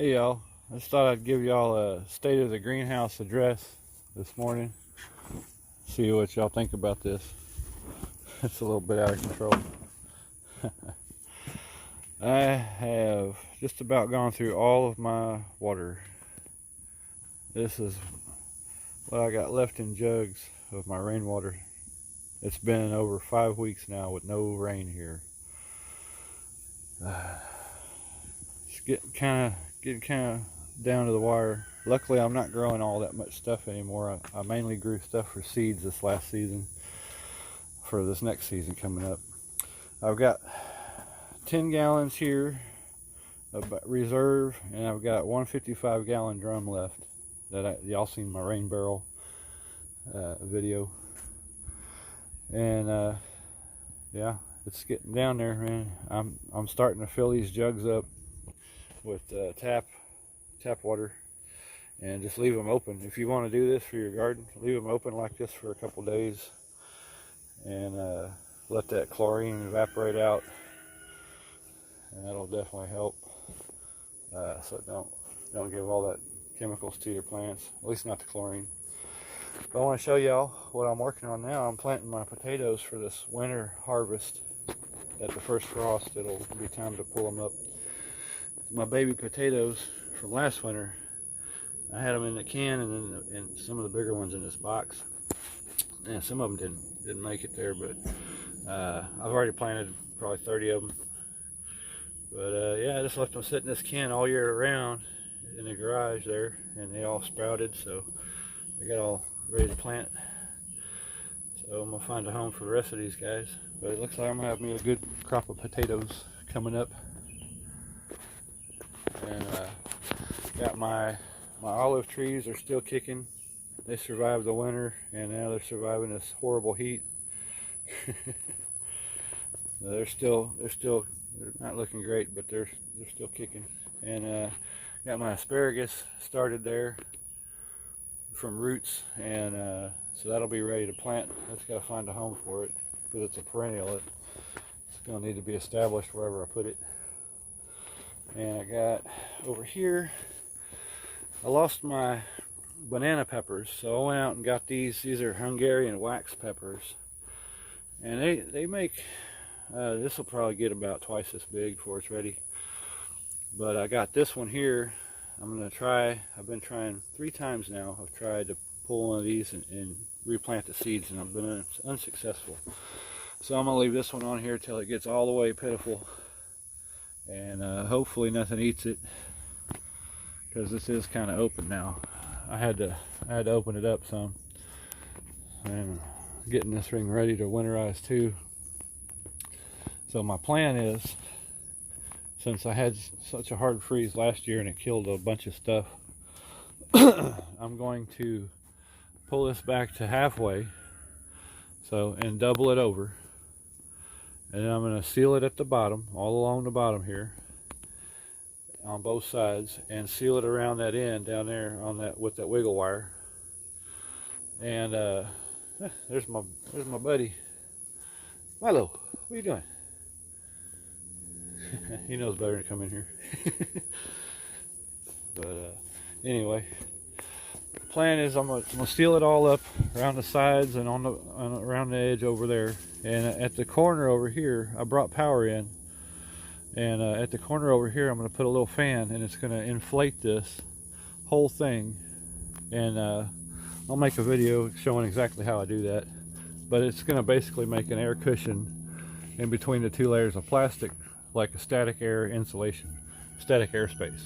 Hey y'all, I just thought I'd give y'all a state of the greenhouse address this morning. See what y'all think about this. It's a little bit out of control. I have just about gone through all of my water. This is what I got left in jugs of my rainwater. It's been over 5 weeks now with no rain here. It's getting kind of down to the wire. Luckily, I'm not growing all that much stuff anymore. I mainly grew stuff for seeds this last season, for this next season coming up. I've got 10 gallons here of reserve, and I've got 155 gallon drum left that y'all seen my rain barrel video. And yeah, it's getting down there, man. I'm starting to fill these jugs up with tap water and just leave them open. If you want to do this for your garden, leave them open like this for a couple days and let that chlorine evaporate out, and that'll definitely help, so don't give all that chemicals to your plants, at least not the chlorine. But I want to show y'all what I'm working on now. I'm planting my potatoes for this winter harvest. At the first frost, it'll be time to pull them up. My baby potatoes from last winter, I had them in the can and some of the bigger ones in this box, and some of them didn't make it there, but I've already planted probably 30 of them. But yeah, I just left them sit in this can all year round in the garage there, and they all sprouted, so I got all ready to plant. So I'm gonna find a home for the rest of these guys, but it looks like I'm gonna have me a good crop of potatoes coming up. And got my olive trees are still kicking. They survived the winter, and now they're surviving this horrible heat. they're not looking great, but they're still kicking. And got my asparagus started there from roots, and so that'll be ready to plant. I just gotta find a home for it because it's a perennial. It's gonna need to be established wherever I put it. And I got over here, I lost my banana peppers, so I went out and got these. These are Hungarian wax peppers, and they make this will probably get about twice this big before it's ready. But I got this one here. I'm gonna try. I've been trying 3 times now. I've tried to pull one of these and replant the seeds, and I've been unsuccessful. So I'm gonna leave this one on here till it gets all the way pitiful, and hopefully nothing eats it, because this is kind of open now. I had to open it up some, and getting this thing ready to winterize too. So my plan is, since I had such a hard freeze last year and it killed a bunch of stuff, I'm going to pull this back to halfway, and double it over, and then I'm going to seal it at the bottom, all along the bottom here, on both sides, and seal it around that end down there on that with that wiggle wire. And there's my buddy Milo. What are you doing? He knows better than to come in here. But anyway, the plan is I'm gonna seal it all up around the sides and around the edge over there. And at the corner over here, I brought power in, and at the corner over here, I'm gonna put a little fan, and it's gonna inflate this whole thing. And I'll make a video showing exactly how I do that. But it's gonna basically make an air cushion in between the 2 layers of plastic, like a static air insulation, static airspace.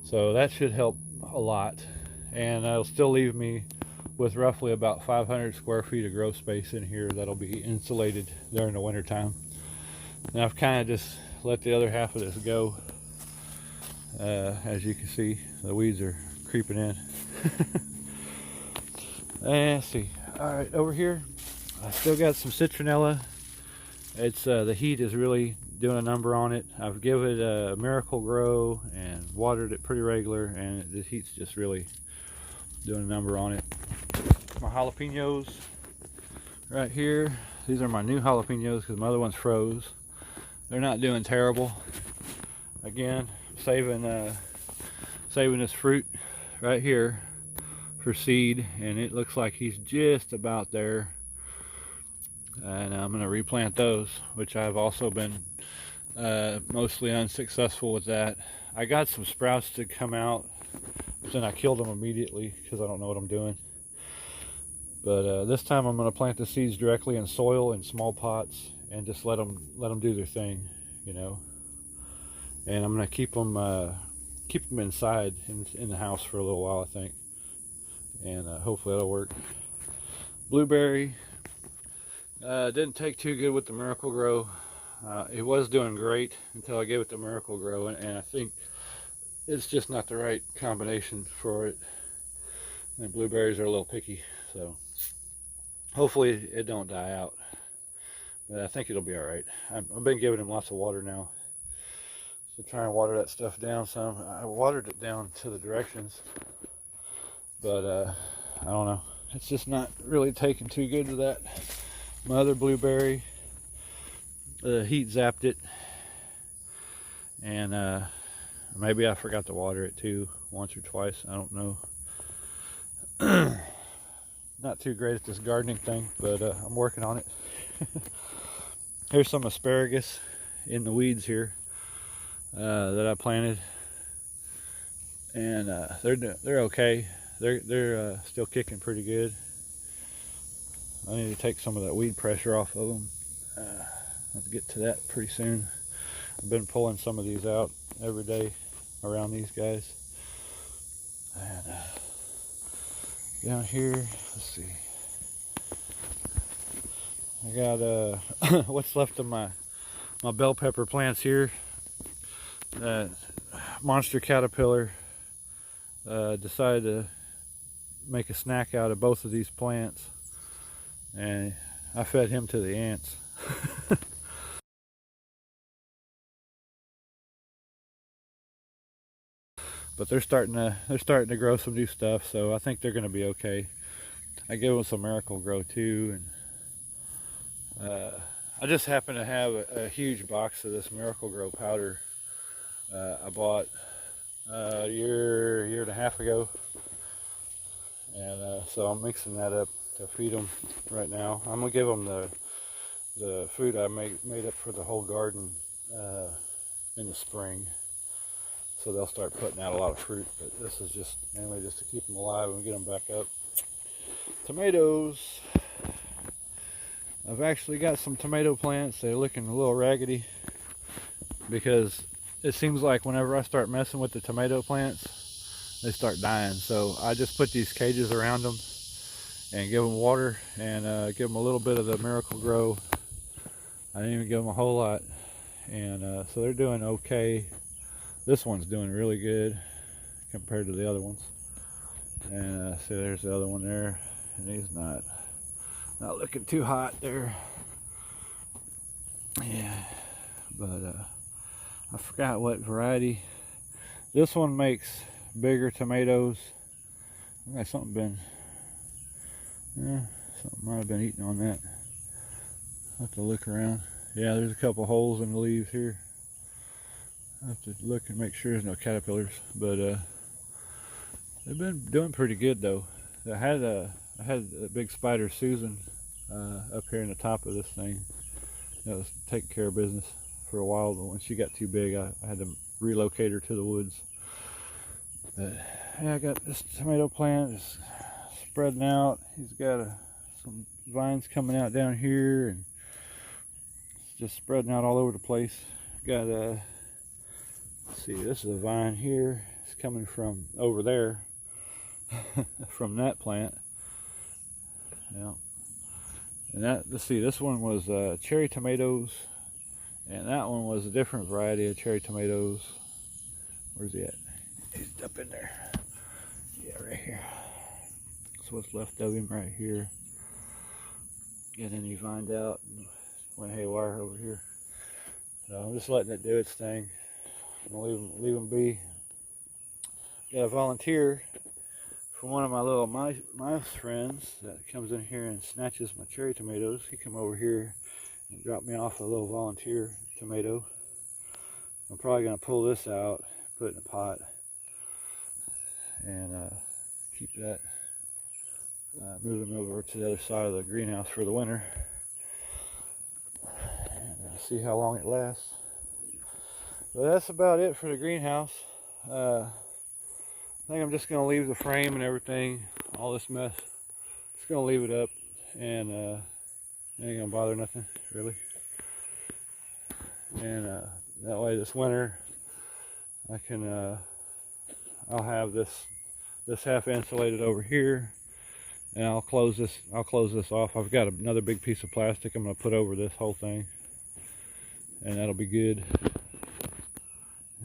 So that should help a lot, and it'll still leave me with roughly about 500 square feet of grow space in here that'll be insulated during the winter time. And I've kind of just let the other half of this go. As you can see, the weeds are creeping in. And let's see. All right, over here, I still got some citronella. It's the heat is really doing a number on it. I've given it a Miracle Grow and watered it pretty regular, and the heat's just really doing a number on it. My jalapenos right here. These are my new jalapenos because my other ones froze. They're not doing terrible. Again, saving saving this fruit right here for seed, and it looks like he's just about there. And I'm going to replant those, which I've also been mostly unsuccessful with that. I got some sprouts to come out, but then I killed them immediately because I don't know what I'm doing. But this time I'm going to plant the seeds directly in soil in small pots and just let them do their thing, you know. And I'm going to keep them inside in the house for a little while, I think, and hopefully that'll work. Blueberry didn't take too good with the Miracle Grow. It was doing great until I gave it the Miracle Grow, and I think it's just not the right combination for it. And blueberries are a little picky, so hopefully it don't die out. But I think it'll be all right. I've been giving him lots of water now, so try and water that stuff down some. I watered it down to the directions, but I don't know. It's just not really taking too good to that. My other blueberry, the heat zapped it, and maybe I forgot to water it too once or twice. I don't know. Not too great at this gardening thing, but I'm working on it. Here's some asparagus in the weeds here that I planted, and they're okay. They're still kicking pretty good. I need to take some of that weed pressure off of them. I'll get to that pretty soon. I've been pulling some of these out every day around these guys. And down here, let's see. I got what's left of my bell pepper plants here. Monster caterpillar decided to make a snack out of both of these plants, and I fed him to the ants. But they're starting to grow some new stuff, so I think they're going to be okay. I gave them some Miracle Grow too, and I just happen to have a huge box of this Miracle Grow powder I bought a year and a half ago, and so I'm mixing that up to feed them right now. I'm gonna give them the food I made up for the whole garden in the spring, so they'll start putting out a lot of fruit. But this is just mainly just to keep them alive and get them back up. Tomatoes. I've actually got some tomato plants. They're looking a little raggedy because it seems like whenever I start messing with the tomato plants, they start dying. So I just put these cages around them and give them water and give them a little bit of the Miracle Grow. I didn't even give them a whole lot, and so they're doing okay. This one's doing really good compared to the other ones. And see, there's the other one there, and he's not looking too hot there. Yeah, but I forgot what variety. This one makes bigger tomatoes. I got something might have been eating on that. I'll have to look around. Yeah, there's a couple holes in the leaves here. I have to look and make sure there's no caterpillars, but they've been doing pretty good though. I had a big spider Susan up here in the top of this thing that was taking care of business for a while, but when she got too big, I had to relocate her to the woods. But yeah, I got this tomato plant just spreading out. He's got some vines coming out down here, and it's just spreading out all over the place. Got let's see, this is a vine here. It's coming from over there from that plant. Yeah. And let's see, this one was cherry tomatoes, and that one was a different variety of cherry tomatoes. Where's he at? He's up in there. Yeah, right here. That's what's left of him right here. And then he vined out and went haywire over here. So I'm just letting it do its thing. I'm gonna leave him be. Got a volunteer from one of my little mouse friends that comes in here and snatches my cherry tomatoes. He come over here and dropped me off a little volunteer tomato. I'm probably gonna pull this out, put in a pot and keep that. Move them over to the other side of the greenhouse for the winter and see how long it lasts. But that's about it for the greenhouse. I think I'm just going to leave the frame and everything, all this mess. Just going to leave it up and ain't going to bother nothing really. And that way this winter I can I'll have this half insulated over here, and I'll close this off. I've got another big piece of plastic I'm going to put over this whole thing, and that'll be good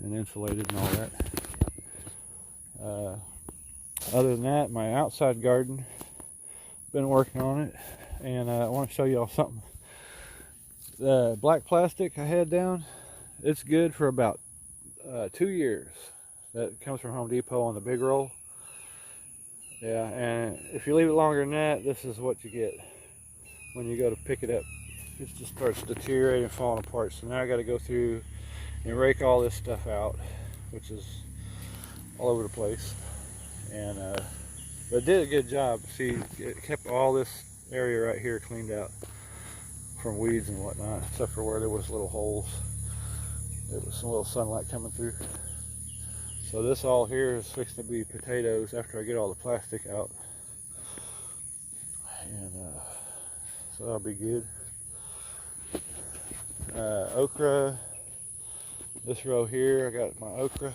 and insulated and all that. Other than that, my outside garden, been working on it, and I want to show y'all something. The black plastic I had down, it's good for about 2 years. That comes from Home Depot on the big roll. Yeah, and if you leave it longer than that, this is what you get when you go to pick it up. It just starts deteriorating, falling apart. So now I got to go through and rake all this stuff out, which is all over the place. And but it did a good job. See, it kept all this area right here cleaned out from weeds and whatnot, except for where there was little holes. There was some little sunlight coming through. So this all here is fixing to be potatoes after I get all the plastic out. And so that'll be good. Okra, this row here, I got my okra.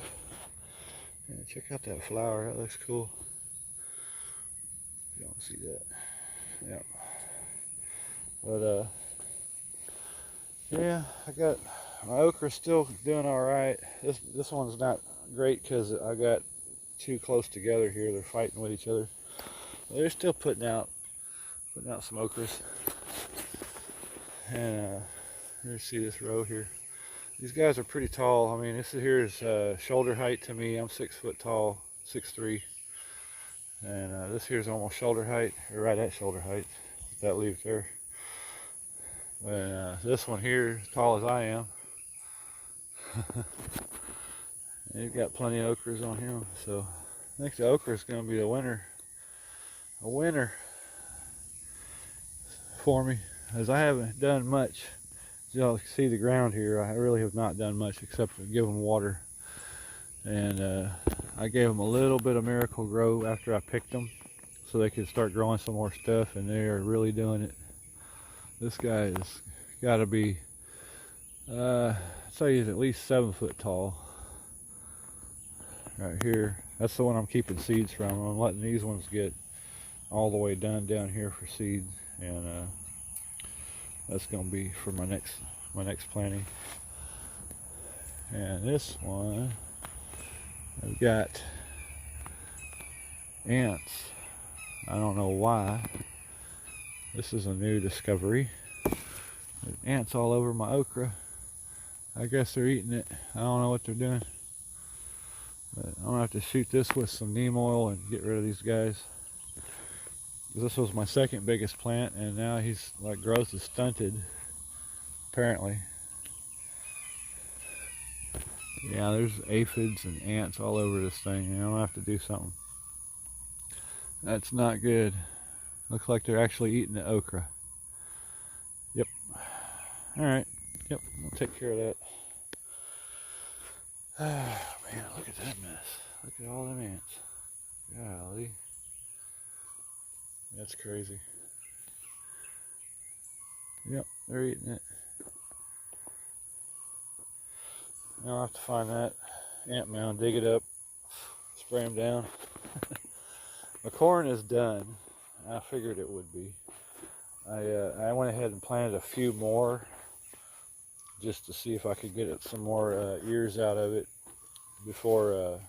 And check out that flower, that looks cool. You don't see that. Yeah. But yeah, I got my okra still doing all right. This one's not great because I got too close together here. They're fighting with each other. But they're still putting out some okras. And you see this row here. These guys are pretty tall. I mean, this here is shoulder height to me. I'm 6 foot tall, 6'3". And this here is almost shoulder height, or right at shoulder height. That leaves there. And this one here, as tall as I am. He's got plenty of okras on him, so I think the okra is going to be a winner for me, as I haven't done much. As y'all can see the ground here, I really have not done much except for give them water. And I gave them a little bit of Miracle Grow after I picked them, so they could start growing some more stuff, and they are really doing it. This guy has got to be, I'd say he's at least 7 foot tall. Right here, that's the one I'm keeping seeds from. I'm letting these ones get all the way done down here for seeds, and that's going to be for my next planting. And this one, I've got ants. I don't know why. This is a new discovery. There's ants all over my okra. I guess they're eating it. I don't know what they're doing. But I'm gonna have to shoot this with some neem oil and get rid of these guys. This was my second biggest plant, and now he's like growth is stunted, apparently. Yeah, there's aphids and ants all over this thing, and I'm gonna have to do something. That's not good. Looks like they're actually eating the okra. Yep. Alright. Yep, I'll take care of that. Man, look at that mess. Look at all them ants. Golly. That's crazy. Yep, they're eating it. Now I'll have to find that ant mound, dig it up, spray them down. My corn is done. I figured it would be. I went ahead and planted a few more just to see if I could get some more ears out of it before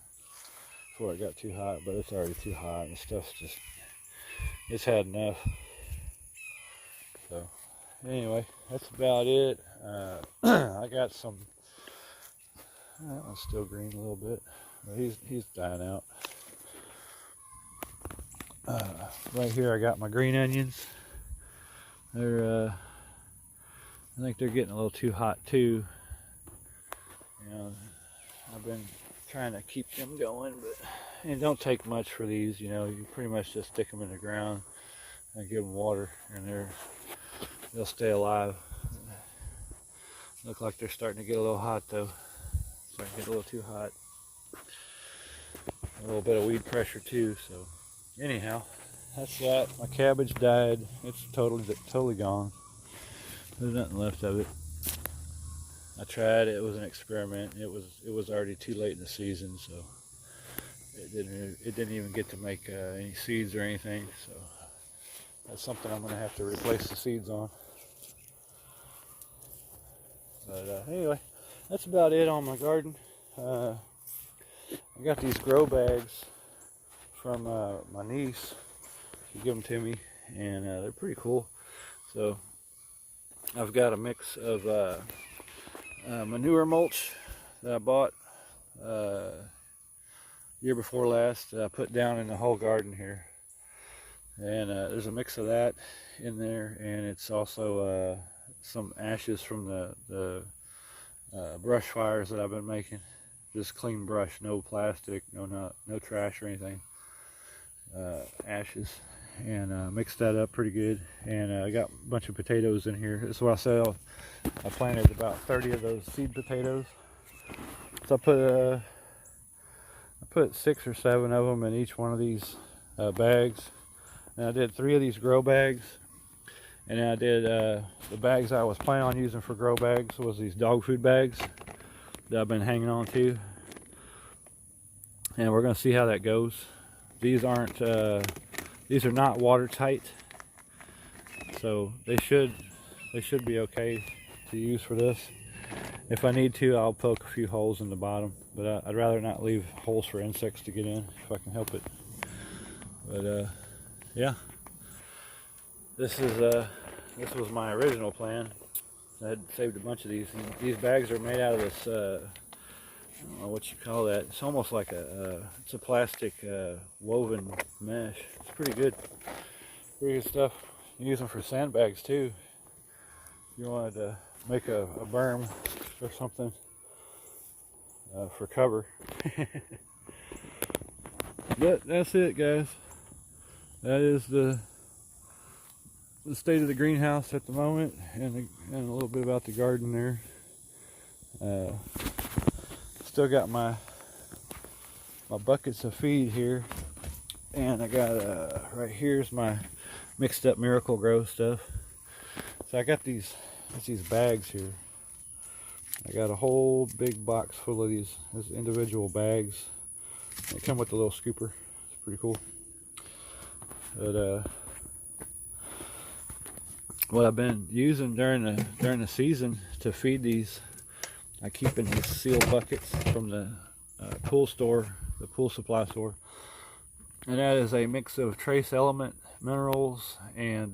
it got too hot, but it's already too hot and stuff's just, it's had enough. So anyway, that's about it. I got some, that one's still green a little bit, but he's dying out. Right here I got my green onions. They're I think they're getting a little too hot too. You know, I've been trying to keep them going, but it don't take much for these. You know, you pretty much just stick them in the ground and give them water, and they'll stay alive. Look like they're starting to get a little hot though. Starting to get a little too hot. A little bit of weed pressure too. So anyhow, that's that. My cabbage died. It's totally gone. There's nothing left of it. I tried. It was an experiment. It was already too late in the season, so it didn't even get to make any seeds or anything. So that's something I'm going to have to replace the seeds on. But anyway, that's about it on my garden. I got these grow bags from my niece. She gave them to me, and they're pretty cool. So I've got a mix of manure mulch that I bought year before last that I put down in the whole garden here, and there's a mix of that in there, and it's also some ashes from the brush fires that I've been making. Just clean brush, no plastic, no trash or anything. Ashes, and mixed that up pretty good. And I got a bunch of potatoes in here. That's what I said. I planted about 30 of those seed potatoes. So I put 6 or 7 of them in each one of these bags. And I did 3 of these grow bags. And then I did the bags I was planning on using for grow bags was these dog food bags that I've been hanging on to. And we're going to see how that goes. These are not watertight, so they should be okay to use for this. If I need to, I'll poke a few holes in the bottom, but I'd rather not leave holes for insects to get in if I can help it. But yeah, this was my original plan. I had saved a bunch of these. And these bags are made out of this, I don't know what you call that. It's almost like it's a plastic woven mesh. It's pretty good stuff. You can use them for sandbags too. If you wanted to make a berm or something for cover. But that's it, guys. That is the state of the greenhouse at the moment, and a little bit about the garden there. Still got my buckets of feed here, and I got right here's my mixed up Miracle-Gro stuff. So I got these bags here. I got a whole big box full of these individual bags. They come with a little scooper. It's pretty cool. But what I've been using during the season to feed these, I keep in these sealed buckets from the pool store, the pool supply store, and that is a mix of trace element minerals and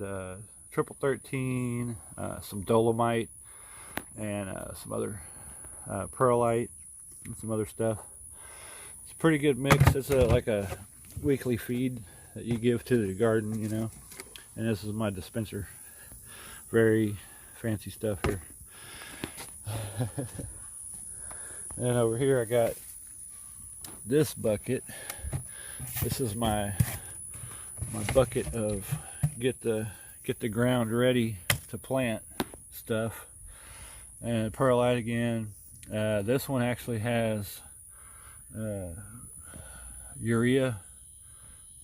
triple 13, some dolomite, and some other perlite and some other stuff. It's a pretty good mix. It's like a weekly feed that you give to the garden, you know. And this is my dispenser. Very fancy stuff here. And over here I got this bucket. This is my bucket of get the ground ready to plant stuff. And perlite again. This one actually has urea,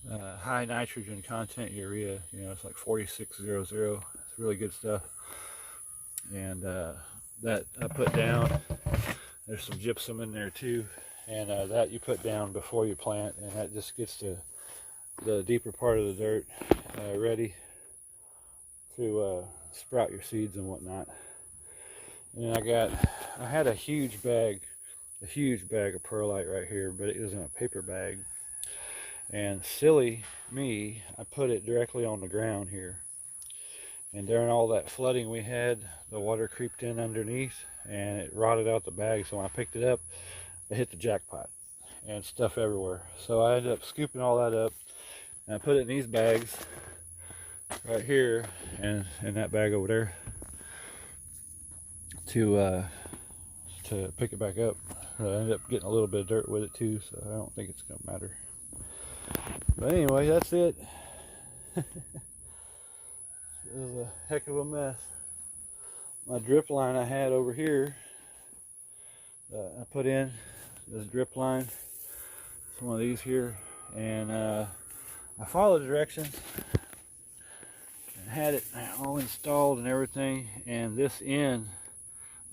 high nitrogen content urea. You know, it's like 4600. It's really good stuff. And that I put down. There's some gypsum in there too, and that you put down before you plant, and that just gets the deeper part of the dirt ready to sprout your seeds and whatnot. And I had a huge bag of perlite right here, but it was in a paper bag. And silly me, I put it directly on the ground here. And during all that flooding we had, the water creeped in underneath and it rotted out the bag. So when I picked it up, it hit the jackpot and stuff everywhere. So I ended up scooping all that up and I put it in these bags right here and in that bag over there to pick it back up I ended up getting a little bit of dirt with it too, so I don't think it's gonna matter. But anyway, that's it. It was a heck of a mess. My drip line I had over here, I put in this drip line. It's one of these here, and I followed the directions and had it all installed and everything, and this end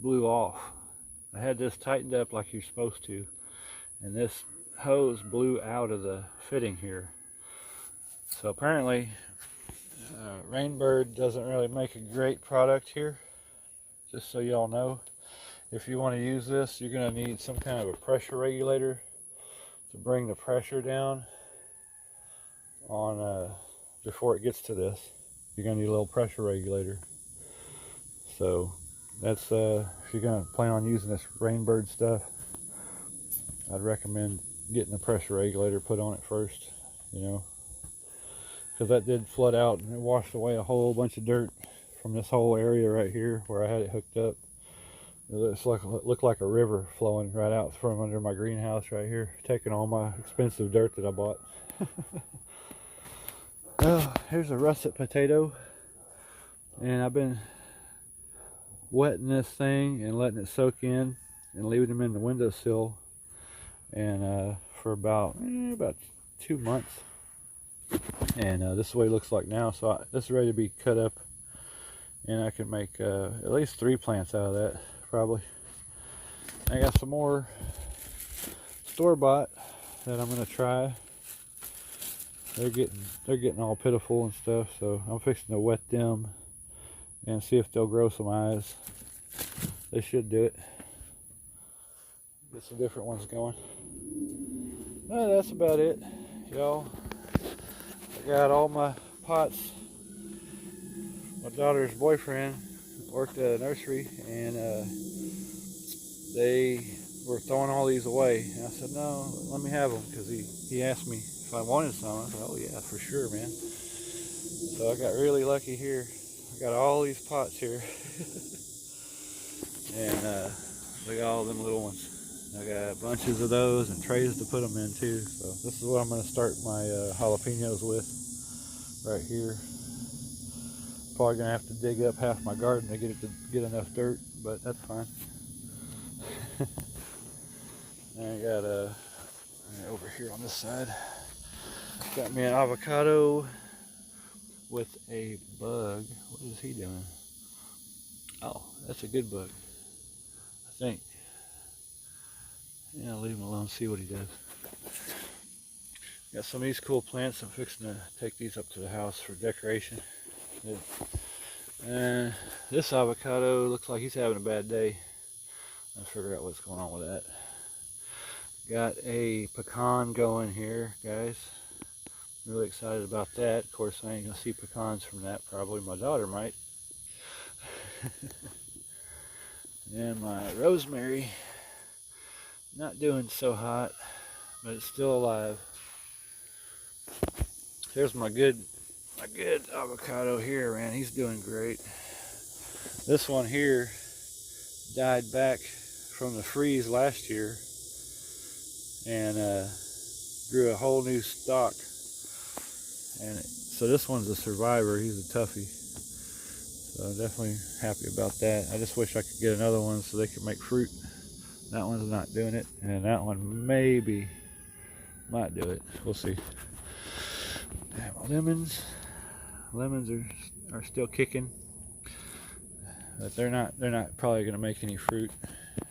blew off. I had this tightened up like you're supposed to, and this hose blew out of the fitting here. So apparently Rainbird doesn't really make a great product here, just so y'all know. If you want to use this, you're going to need some kind of a pressure regulator to bring the pressure down on before it gets to this. You're going to need a little pressure regulator. So that's if you're going to plan on using this Rainbird stuff, I'd recommend getting the pressure regulator put on it first, you know, because that did flood out and it washed away a whole bunch of dirt from this whole area right here where I had it hooked up. It looked like a river flowing right out from under my greenhouse right here, taking all my expensive dirt that I bought. Oh, here's a russet potato, and I've been wetting this thing and letting it soak in and leaving them in the windowsill, and for about 2 months. And this is what it looks like now. So this is ready to be cut up, and I can make at least 3 plants out of that. Probably. I got some more store-bought that I'm gonna try. They're getting all pitiful and stuff, so I'm fixing to wet them and see if they'll grow some eyes. They should do it. Get some different ones going. Well, that's about it, y'all. I got all my pots. My daughter's boyfriend worked at a nursery, and they were throwing all these away. And I said, no, let me have them, because he asked me if I wanted some. I said, oh yeah, for sure, man. So I got really lucky here. I got all these pots here. And look at all them little ones. I got bunches of those and trays to put them in too. So this is what I'm going to start my jalapenos with right here. Probably gonna have to dig up half my garden to get enough dirt, but that's fine. I got over here on this side, got me an avocado with a bug. What is he doing? Oh, that's a good bug, I think. Yeah, I'll leave him alone, see what he does. Got some of these cool plants. I'm fixing to take these up to the house for decoration. And this avocado looks like he's having a bad day. I'll figure out what's going on with that. Got a pecan going here, guys. Really excited about that. Of course, I ain't gonna see pecans from that. Probably my daughter might. And my rosemary, not doing so hot, but it's still alive. Here's my good avocado here, man. He's doing great. This one here died back from the freeze last year and grew a whole new stalk. And so this one's a survivor. He's a toughie. So I'm definitely happy about that. I just wish I could get another one so they could make fruit. That one's not doing it, and that one maybe might do it. We'll see. Lemons are still kicking, but they're not probably going to make any fruit.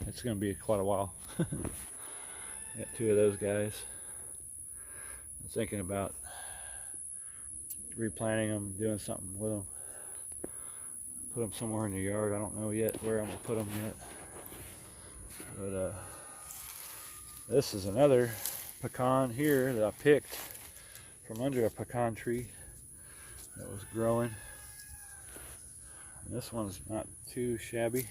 It's going to be quite a while. Got 2 of those guys. I'm thinking about replanting them, doing something with them. Put them somewhere in the yard. I don't know yet where I'm going to put them yet. But this is another pecan here that I picked from under a pecan tree that was growing. And this one's not too shabby.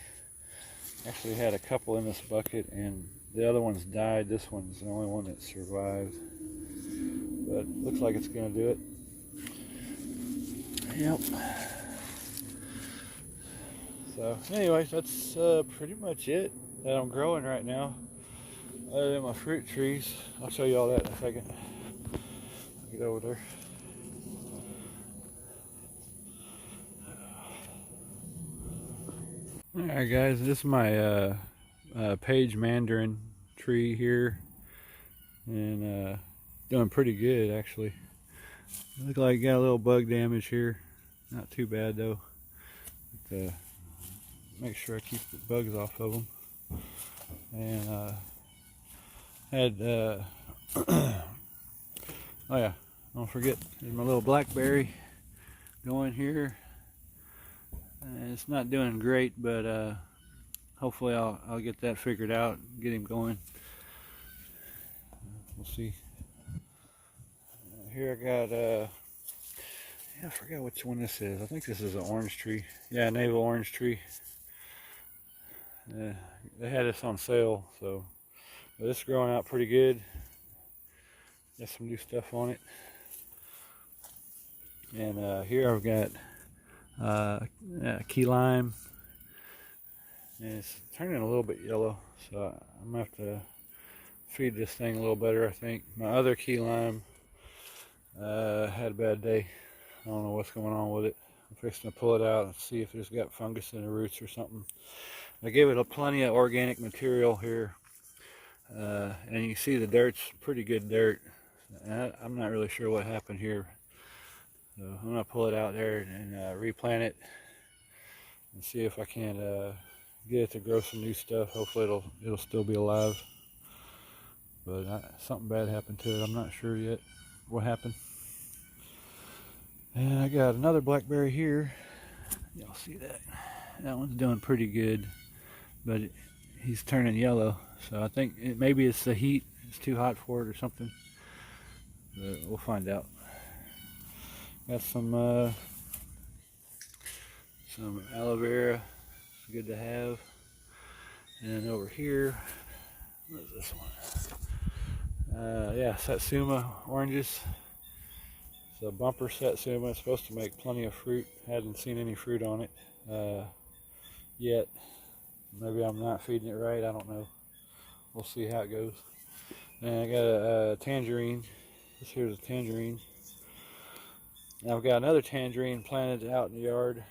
Actually had a couple in this bucket and the other ones died. This one's the only one that survived. But looks like it's gonna do it. Yep. So anyways, that's pretty much it that I'm growing right now. other than my fruit trees. I'll show you all that in a second. I'll get over there. Alright guys, this is my page mandarin tree here, and doing pretty good actually. Look like got a little bug damage here, not too bad though. But, make sure I keep the bugs off of them. And had oh yeah, don't forget, there's my little blackberry going here. It's not doing great, but hopefully I'll get that figured out and get him going. We'll see. Here I got yeah, I forgot which one this is. I think this is an orange tree. Yeah, navel orange tree. They had this on sale, so but it's growing out pretty good. Got some new stuff on it. And here I've got key lime, and it's turning a little bit yellow, so I'm gonna have to feed this thing a little better. I think my other key lime had a bad day. I don't know what's going on with it. I'm fixing to pull it out and see if it's got fungus in the roots or something. I gave it plenty of organic material here, and you see the dirt's pretty good dirt. I'm not really sure what happened here. So I'm gonna pull it out there and replant it and see if I can get it to grow some new stuff. Hopefully it'll still be alive. But something bad happened to it. I'm not sure yet what happened. And I got another blackberry here. Y'all see that? That one's doing pretty good, but he's turning yellow. So I think maybe it's the heat. It's too hot for it or something. But we'll find out. Got some aloe vera, it's good to have. And then over here, what is this one? Yeah, Satsuma oranges. It's a bumper Satsuma. It's supposed to make plenty of fruit. Hadn't seen any fruit on it yet. Maybe I'm not feeding it right. I don't know. We'll see how it goes. And I got a tangerine. This here's a tangerine. I've got another tangerine planted out in the yard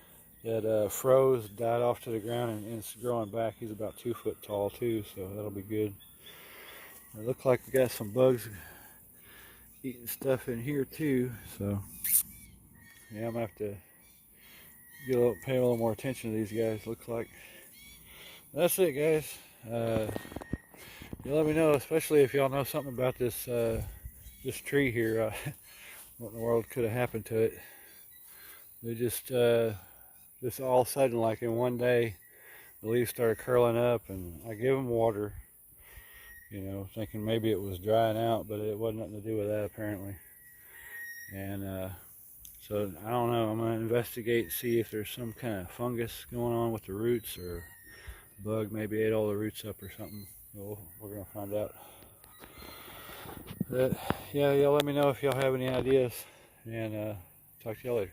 that froze, died off to the ground, and it's growing back. He's about 2 foot tall too, so that'll be good. It looks like we got some bugs eating stuff in here too, so yeah, I'm gonna have to pay a little more attention to these guys. Looks like. That's it, guys. You let me know, especially if y'all know something about this this tree here. What in the world could have happened to it? They just all of a sudden, like in one day, the leaves started curling up, and I gave them water, you know, thinking maybe it was drying out, but it wasn't nothing to do with that apparently. And so I don't know. I'm gonna investigate, see if there's some kind of fungus going on with the roots, or bug maybe ate all the roots up or something. Well, we're gonna find out. But yeah, y'all let me know if y'all have any ideas, and talk to y'all later.